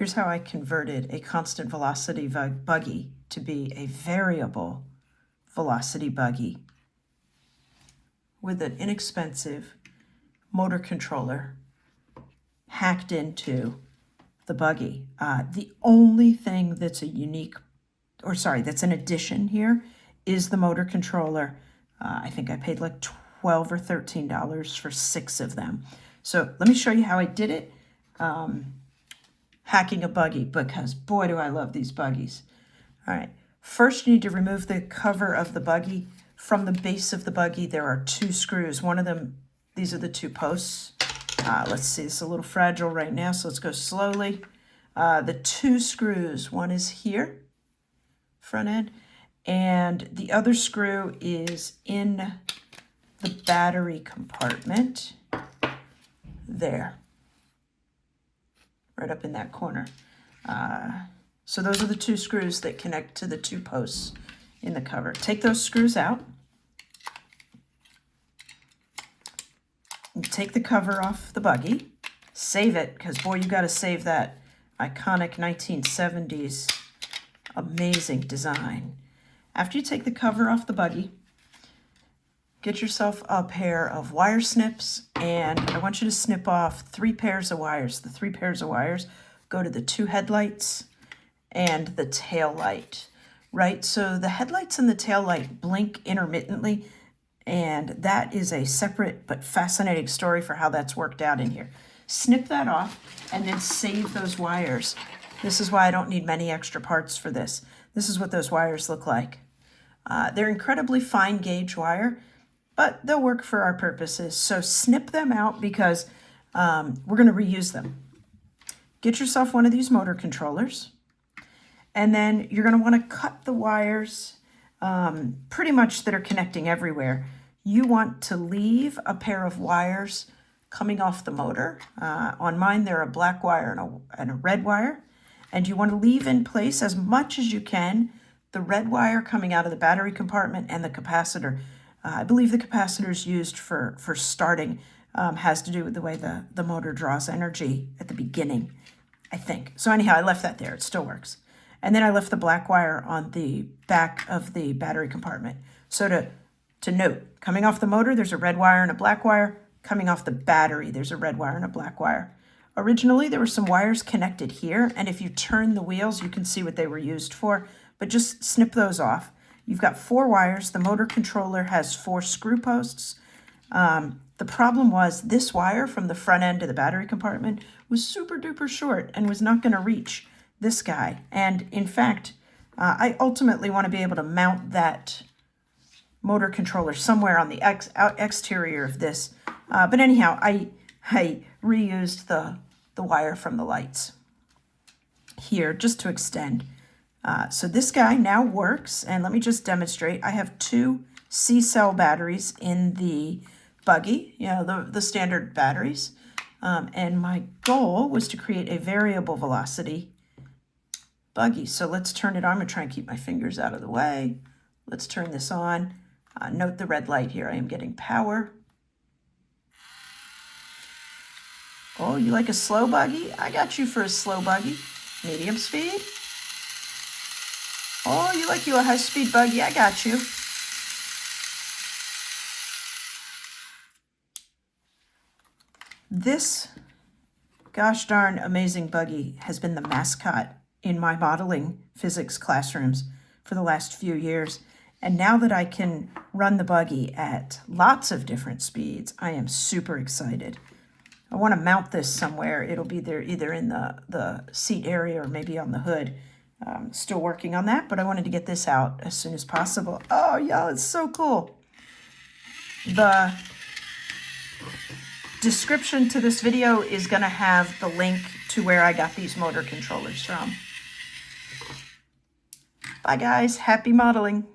Here's how I converted a constant velocity buggy to be a variable velocity buggy with an inexpensive motor controller hacked into the buggy. The only thing that's a unique, or sorry, that's an addition here is the motor controller. I think I paid like $12 or $13 for 6 of them. So let me show you how I did it. Hacking a buggy, because boy, do I love these buggies. All right, first you need to remove the cover of the buggy. From the base of the buggy, there are 2 screws. One of them, these are the 2 posts. Let's see, it's a little fragile right now, so let's go slowly. The 2 screws, one is here, front end, and the other screw is in the battery compartment, there, right up in that corner. So those are the 2 screws that connect to the 2 posts in the cover. Take those screws out. Take the cover off the buggy. Save it, because boy, you got to save that iconic 1970s amazing design. After you take the cover off the buggy, get yourself a pair of wire snips, and I want you to snip off 3 pairs of wires. The 3 pairs of wires go to the 2 headlights and the tail light, right? So the headlights and the tail light blink intermittently, and that is a separate but fascinating story for how that's worked out in here. Snip that off and then save those wires. This is why I don't need many extra parts for this. This is what those wires look like. They're incredibly fine gauge wire, but they'll work for our purposes. So snip them out, because we're going to reuse them. Get yourself one of these motor controllers, and then you're going to want to cut the wires pretty much that are connecting everywhere. You want to leave a pair of wires coming off the motor. On mine, they're a black wire and a red wire. And you want to leave in place as much as you can the red wire coming out of the battery compartment and the capacitor. I believe the capacitor is used for starting, has to do with the way the motor draws energy at the beginning, I think. So anyhow, I left that there. It still works. And then I left the black wire on the back of the battery compartment. So to note, coming off the motor, there's a red wire and a black wire. Coming off the battery, there's a red wire and a black wire. Originally, there were some wires connected here, and if you turn the wheels, you can see what they were used for, but just snip those off. You've got 4 wires. The motor controller has 4 screw posts. The problem was this wire from the front end to the battery compartment was super duper short and was not going to reach this guy. And in fact, I ultimately want to be able to mount that motor controller somewhere on the exterior of this. But anyhow, I reused the wire from the lights here just to extend. So this guy now works, and let me just demonstrate. I have 2 C-cell batteries in the buggy, you know, the standard batteries. And my goal was to create a variable velocity buggy. So let's turn it on. I'm going to try and keep my fingers out of the way. Let's turn this on. Note the red light here. I am getting power. Oh, you like a slow buggy? I got you for a slow buggy. Medium speed. Oh, you like you a high-speed buggy? I got you. This gosh darn amazing buggy has been the mascot in my modeling physics classrooms for the last few years. And now that I can run the buggy at lots of different speeds, I am super excited. I want to mount this somewhere. It'll be there either in the seat area or maybe on the hood. Still working on that, but I wanted to get this out as soon as possible. Oh, yeah, it's so cool. The description to this video is going to have the link to where I got these motor controllers from. Bye, guys. Happy modeling.